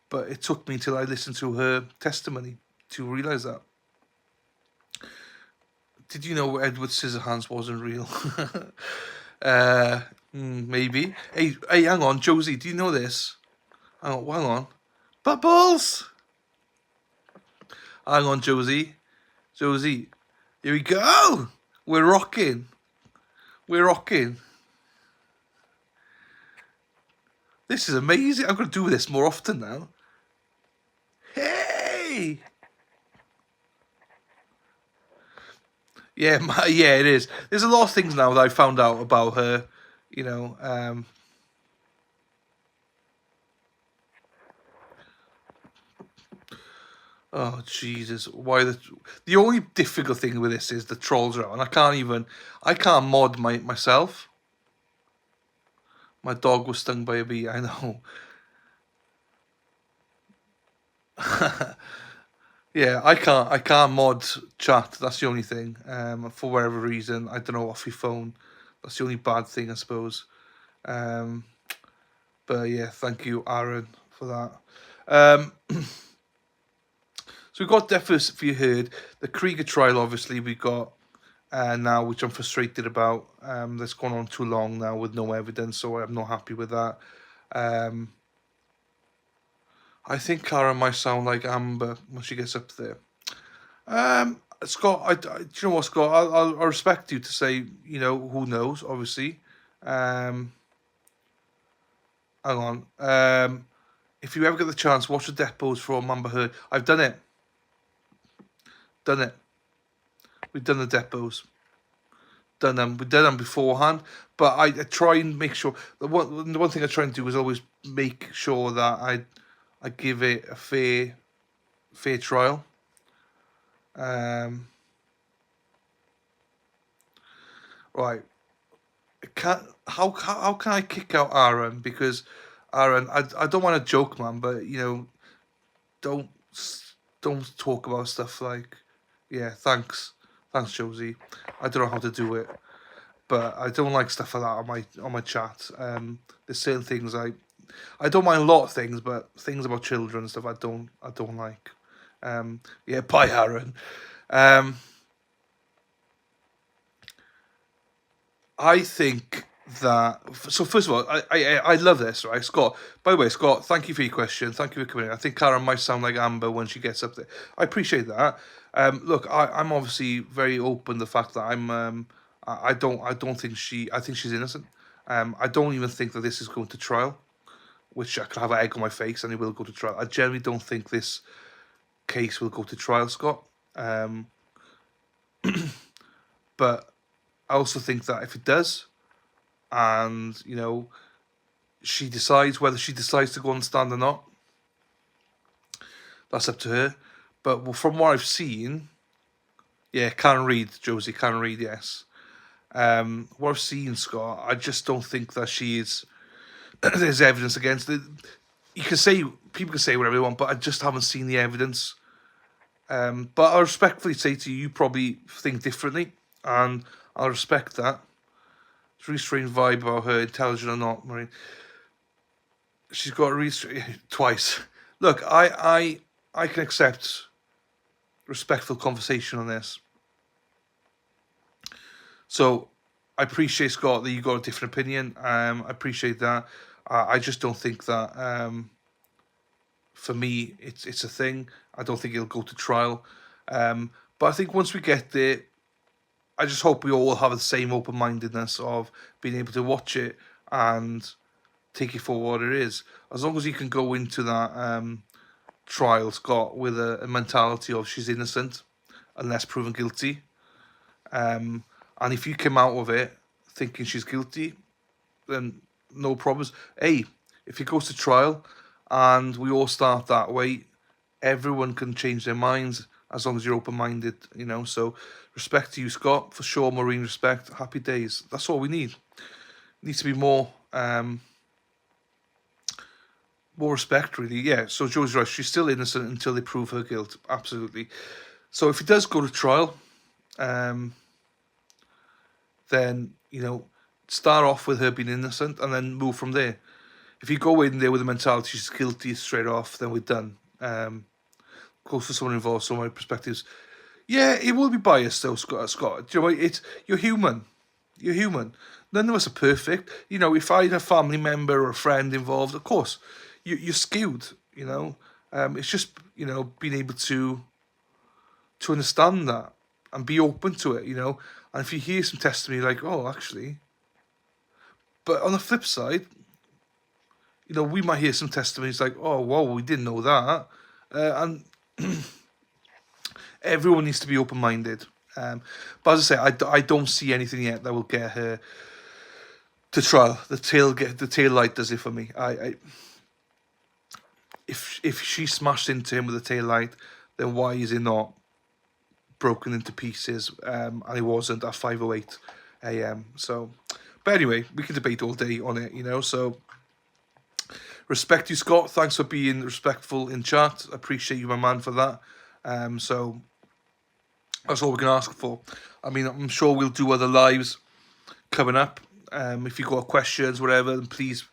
but it took me till I listened to her testimony to realise that. Did you know Edward Scissorhands wasn't real? Maybe. Hey, hang on, Josie, do you know this? Hang on. Bubbles! Hang on, Josie. Josie, here we go. We're rocking. This is amazing. I'm going to do this more often now. Hey! Yeah, yeah, it is. There's a lot of things now that I found out about her. You know, oh Jesus! Why the only difficult thing with this is the trolls are out, and I can't mod myself. My dog was stung by a bee. I know. Yeah, I can't mod chat. That's the only thing. For whatever reason, I don't know, off your phone. That's the only bad thing, I suppose. Um, but yeah, thank you, Aaron, for that. So we got Death for You Heard. The Krieger trial, obviously, we got now, which I'm frustrated about. That's gone on too long now with no evidence, so I'm not happy with that. Um, I think Karen might sound like Amber when she gets up there. Scott, do you know what, Scott? I respect you to say, who knows, obviously. Um, Hang on. If you ever get the chance, watch the depots from Amber Heard. I've done it. Done it. We've done the depots. Done them. We've done them beforehand. But I try and make sure. The one thing I try and do is always make sure that I give it a fair trial. Right. How can I kick out Aaron? Because Aaron, I don't want to joke, man, but don't don't talk about stuff like, yeah, thanks, Josie. I don't know how to do it, but I don't like stuff like that on my chat. There's certain things I don't mind a lot of things, but things about children and stuff I don't like. Yeah, bye, Aaron. Um, I think that, so. First of all, I love this, right, Scott? By the way, Scott, thank you for your question. Thank you for coming in. I think Karen might sound like Amber when she gets up there. I appreciate that. Look, I'm obviously very open to the fact that I don't think I think she's innocent. I don't even think that this is going to trial, which I could have an egg on my face and it will go to trial. I generally don't think this case will go to trial, Scott. Um, but I also think that if it does, and she decides whether she decides to go on stand or not, that's up to her. But from what I've seen, yeah, can read, Josie, can read, yes. What I've seen, Scott, I just don't think that she's there's evidence against it. You can say People can say whatever they want, but I just haven't seen the evidence. But I respectfully say to you, you probably think differently, and I respect that. It's a really strange vibe about her, intelligent or not, Maureen. She's got a really twice. Look, I can accept respectful conversation on this. So I appreciate, Scott, that you got a different opinion. I appreciate that. I just don't think that for me it's a thing. I don't think it'll go to trial. But I think once we get there, I just hope we all have the same open mindedness of being able to watch it and take it for what it is. As long as you can go into that trial, Scott, with a mentality of she's innocent unless proven guilty. And if you come out of it thinking she's guilty, then no problems. Hey, if it goes to trial and we all start that way, everyone can change their minds as long as you're open-minded, So respect to you, Scott, for sure. Maureen, respect. Happy days. That's all we need. Needs to be more respect, really. Yeah. So Joe's right. She's still innocent until they prove her guilt. Absolutely. So if it does go to trial, then start off with her being innocent and then move from there. If you go in there with the mentality she's guilty straight off, then we're done. Goes for someone involved, so my perspectives. Yeah, it will be biased though, Scott. Do you know what? You're human. You're human. None of us are perfect. If I had a family member or a friend involved, of course, you're skewed. It's just being able to understand that and be open to it. And if you hear some testimony like, oh, actually, but on the flip side, we might hear some testimonies like, oh, whoa, we didn't know that, and everyone needs to be open-minded. But as I say, I don't see anything yet that will get her to trial. The tail light does it for me. If she smashed into him with a tail light, then why is it not broken into pieces? And it wasn't at 5:08 a.m. So, but anyway, we can debate all day on it, So, respect you, Scott. Thanks for being respectful in chat. Appreciate you, my man, for that. So that's all we can ask for. I mean, I'm sure we'll do other lives coming up. If you've got questions, whatever, then please,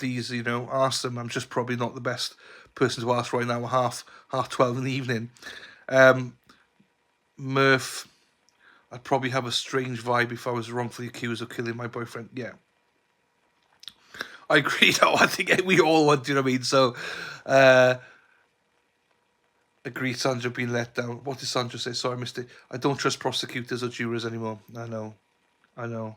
ask them. I'm just probably not the best person to ask right now at half 12 in the evening. Murph, I'd probably have a strange vibe if I was wrongfully accused of killing my boyfriend. Yeah. I agree. No, I think we all want, do you know what I mean? So, agree, Sandra being let down. What did Sandra say? Sorry, I missed it. I don't trust prosecutors or jurors anymore. I know.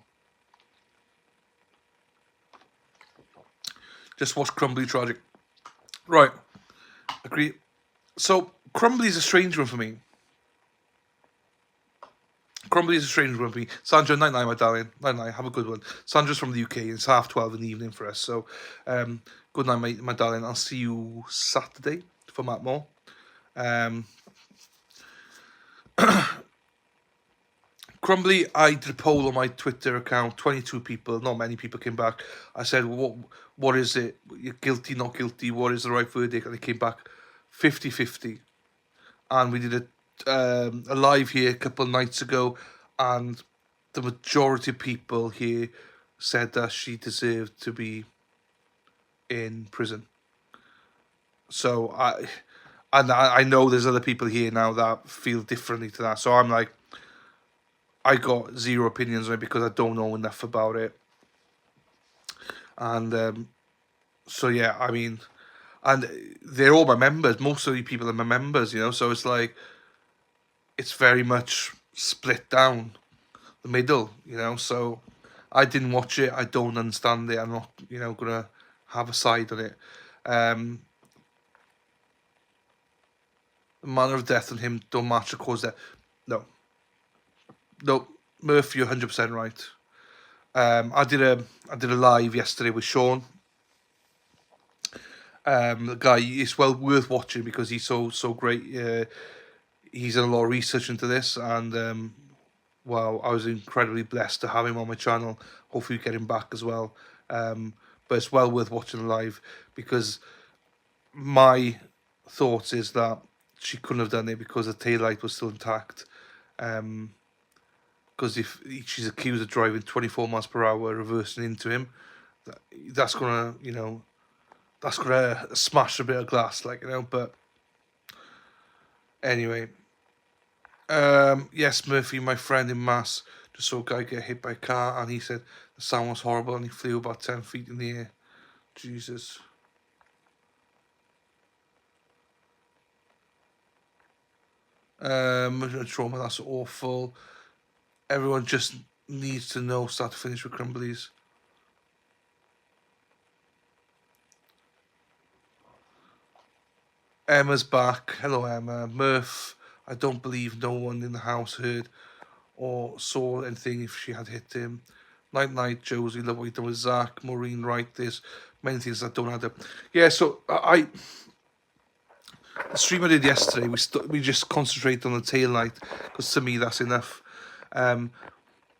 Just watch Crumbly Tragic. Right. Agree. So, Crumbly is a strange one for me. Crumbly is a strange one for me. Sandra, night night, my darling. Night night. Have a good one. Sandra's from the UK. It's 12:30 in the evening for us. So, good night, my darling. I'll see you Saturday for Matt Moore. Crumbly, I did a poll on my Twitter account. 22 people, not many people came back. I said, what is it? You're guilty, not guilty? What is the right verdict? And it came back 50-50. And we did a live here a couple of nights ago, and the majority of people here said that she deserved to be in prison. So I know there's other people here now that feel differently to that. So I'm like, I got zero opinions on it because I don't know enough about it. And so yeah, I mean, and they're all my members. Most of the people are my members, you know. So it's like, it's very much split down the middle, you know. So I didn't watch it. I don't understand it. I'm not, gonna have a side on it. The manner of death on him don't match the cause of death. No, Murphy, you're 100% right. I did a live yesterday with Sean. The guy, it's well worth watching because he's so great. He's done a lot of research into this, and wow, I was incredibly blessed to have him on my channel. Hopefully, we get him back as well. But it's well worth watching live because my thoughts is that she couldn't have done it because the taillight was still intact. Because if she's accused of driving 24 miles per hour, reversing into him, that's gonna, that's gonna smash a bit of glass, like, But anyway, yes, Murphy, my friend in Mass, just saw a guy get hit by a car, and he said the sound was horrible, and he flew about 10 feet in the air. Jesus. Trauma, that's awful. Everyone just needs to know start to finish with Crumblies. Emma's back. Hello, Emma. Murph, I don't believe no one in the house heard or saw anything if she had hit him. Night, Josie. Love what you done with Zach. Maureen, right? There's many things that don't add up. Yeah, so the stream I did yesterday, we just concentrated on the tail light because to me that's enough.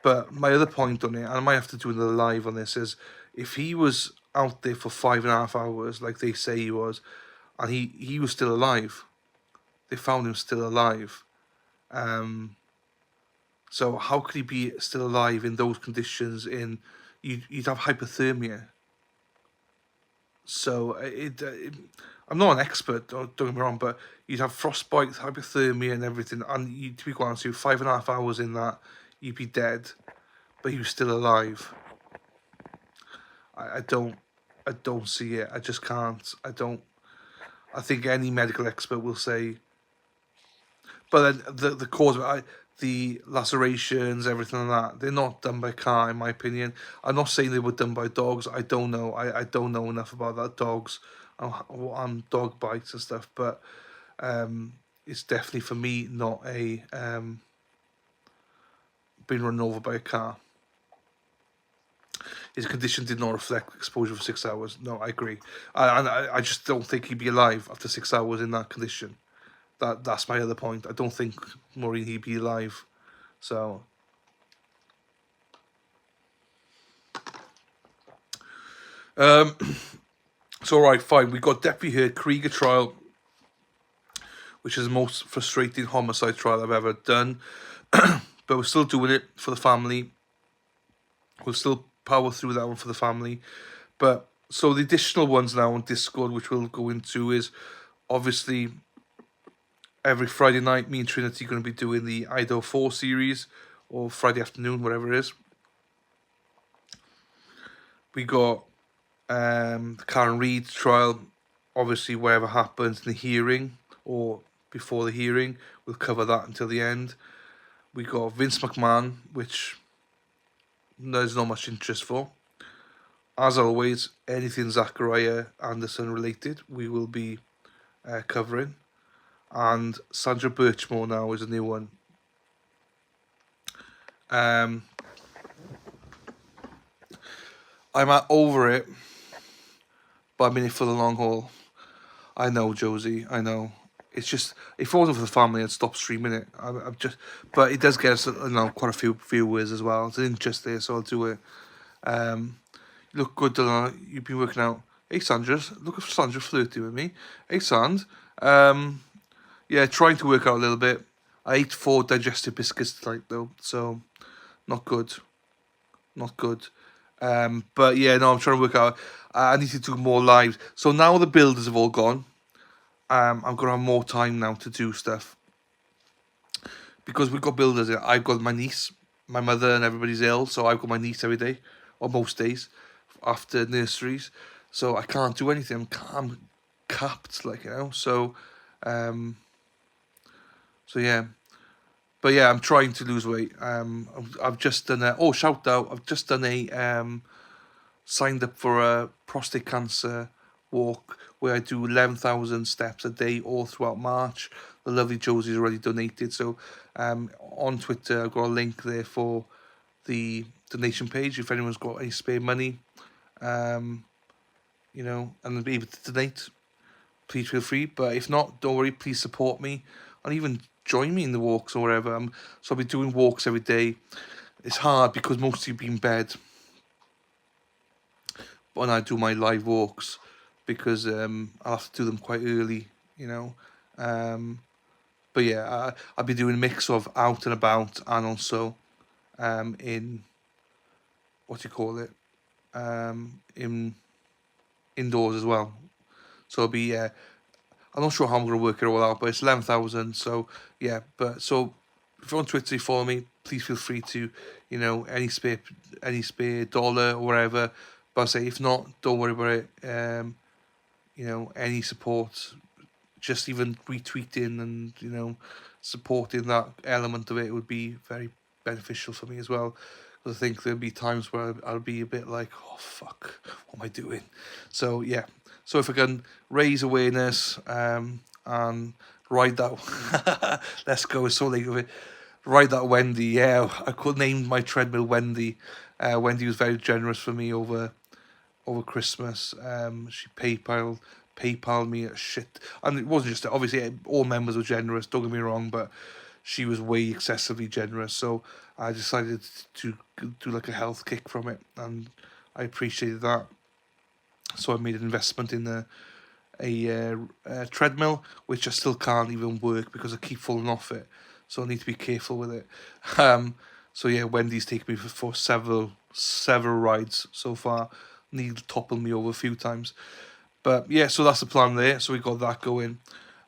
But my other point on it, and I might have to do another live on this, is if he was out there for 5.5 hours, like they say he was, and he was still alive, they found him still alive. So how could he be still alive in those conditions? You'd have hypothermia. So I'm not an expert, don't get me wrong, but you'd have frostbite, hypothermia, and everything. And to be quite honest, 5.5 hours in that, you'd be dead, but he was still alive. I don't see it. I just can't. I think any medical expert will say. But then the cause of it, the lacerations, everything like that, they're not done by car, in my opinion. I'm not saying they were done by dogs. I don't know. I don't know enough about that dogs and dog bites and stuff. But it's definitely for me not a being run over by a car. His condition did not reflect exposure for 6 hours. No, I agree. I just don't think he'd be alive after 6 hours in that condition. That's my other point. I don't think Maureen he'd be alive. So it's all right, fine. We got Deputy here, Krieger trial, which is the most frustrating homicide trial I've ever done. But we're still doing it for the family. We'll still power through that one for the family. But so the additional ones now on Discord, which we'll go into, is obviously every Friday night, me and Trinity are going to be doing the Idaho 4 series, or Friday afternoon, whatever it is. We got the Karen Reid trial. Obviously, whatever happens in the hearing or before the hearing, we'll cover that until the end. We got Vince McMahon, which there's not much interest for. As always, anything Zachariah Anderson related, we will be covering. And Sandra Birchmore now is a new one. I'm over it, but I'm in it for the long haul. I know, Josie. I know. It's just, if it wasn't for the family, I'd stop streaming it. I'm just, but it does get us, quite a few viewers as well. It's an interest there, so I'll do it. You look good, Dylan. You've been working out. Hey, Sandra. Look at Sandra flirting with me. Hey, Sand. Yeah, trying to work out a little bit. I ate 4 digestive biscuits tonight, though, so not good. Not good. But yeah, no, I'm trying to work out. I need to do more lives. So now the builders have all gone. I'm going to have more time now to do stuff. Because we've got builders here. I've got my niece, my mother, and everybody's ill. So I've got my niece every day, or most days, after nurseries. So I can't do anything. I'm capped, So, yeah. But yeah, I'm trying to lose weight. I've just done a shout out. I've just done signed up for a prostate cancer walk where I do 11,000 steps a day all throughout March. The lovely Josie's already donated. So on Twitter, I've got a link there for the donation page if anyone's got any spare money, and be able to donate. Please feel free. But if not, don't worry. Please support me and even join me in the walks or whatever. So I'll be doing walks every day. It's hard because most of you be in bed when I do my live walks because I'll have to do them quite early, But yeah, I'll be doing a mix of out and about and also in, what do you call it, in indoors as well. So it'll be, I'm not sure how I'm going to work it all out, but it's 11,000. So yeah, but so if you're on Twitter, you follow me, please feel free to, any spare dollar or whatever. But I say, if not, don't worry about it. Any support, just even retweeting and, supporting that element of it would be very beneficial for me as well. Because I think there'll be times where I'll be a bit like, oh, fuck, what am I doing? So, yeah. So if I can raise awareness and ride that, let's go, it's so late of it. Ride that Wendy, yeah. I could name my treadmill Wendy. Wendy was very generous for me over Christmas. She PayPal me a shit, and it wasn't just obviously all members were generous. Don't get me wrong, but she was way excessively generous. So I decided to do like a health kick from it, and I appreciated that. So I made an investment in a treadmill, which I still can't even work because I keep falling off it. So I need to be careful with it. So yeah, Wendy's taken me for several rides so far. Need to topple me over a few times. But yeah, so that's the plan there. So we got that going.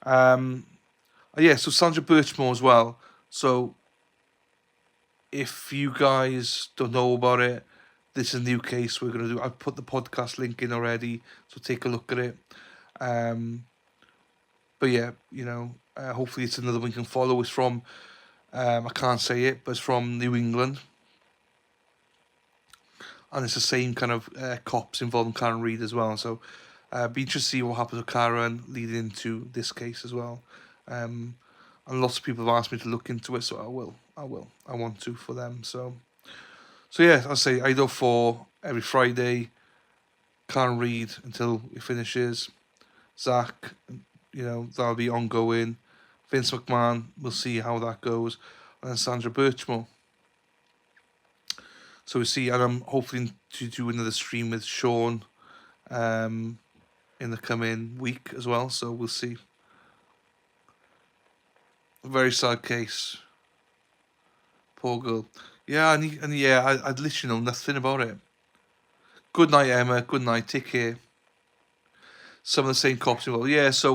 Yeah, so Sandra Birchmore as well. So if you guys don't know about it, this is a new case we're going to do. I've put the podcast link in already, so take a look at it. But yeah, hopefully it's another one you can follow. It's from, I can't say it, but it's from New England. And it's the same kind of cops involving Karen Reid as well. So be interested to see what happens with Karen leading into this case as well. And lots of people have asked me to look into it, so I will. I want to for them. So yeah, I'll say I do for every Friday. Karen Reid until it finishes. Zach, that'll be ongoing. Vince McMahon, we'll see how that goes. And then Sandra Birchmore. So we see, and I'm hoping to do another stream with Sean in the coming week as well. So we'll see. A very sad case. Poor girl. Yeah, I'd literally know nothing about it. Good night, Emma. Good night. Take care. Some of the same cops involved. Yeah, so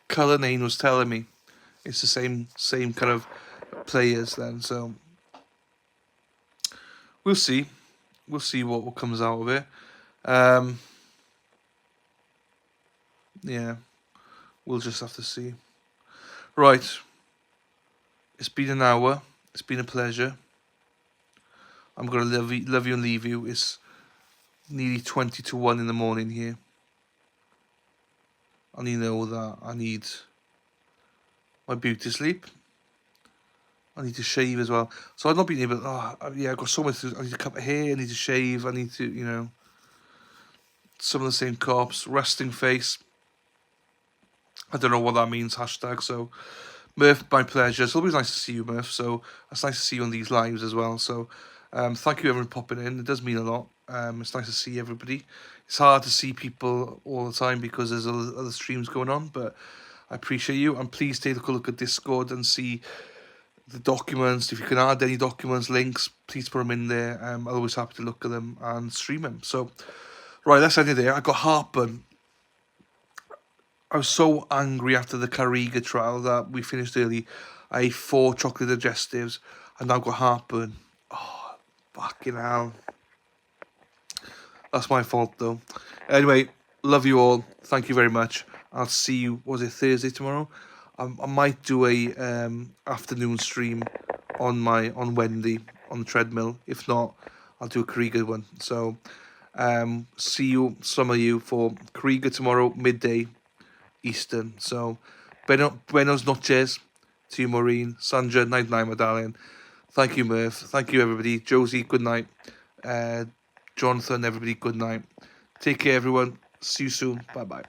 Cullinane was telling me it's the same kind of players then. So we'll see. We'll see what comes out of it. Yeah, we'll just have to see. Right. It's been an hour. It's been a pleasure. I'm going to love you and leave you. It's nearly 20 to 1 in the morning here. And you know that I need my beauty sleep. I need to shave as well. So I've not been able. I've got so much. I need to cut my hair. I need to shave. I need to, some of the same cops. Resting face. I don't know what that means. Hashtag. So, Murph, my pleasure. It's always nice to see you, Murph. So it's nice to see you on these lives as well. So, thank you everyone popping in. It does mean a lot. It's nice to see everybody. It's hard to see people all the time because there's other streams going on, but I appreciate you. And please take a look at Discord and see the documents. If you can add any documents, links, please put them in there. I'm always happy to look at them and stream them. So, right, let's end it there. I got heartburn. I was so angry after the Carriga trial that we finished early. I ate 4 chocolate digestives and now got heartburn. Oh, fucking hell. That's my fault, though. Anyway, love you all. Thank you very much. I'll see you, was it Thursday tomorrow? I might do a afternoon stream on Wendy on the treadmill. If not, I'll do a Krieger one. So, see you, some of you, for Krieger tomorrow, midday Eastern. So, buenos noches to you, Maureen. Sandra, night, my darling. Thank you, Murph. Thank you, everybody. Josie, good night. Jonathan, everybody, good night. Take care, everyone. See you soon. Bye-bye.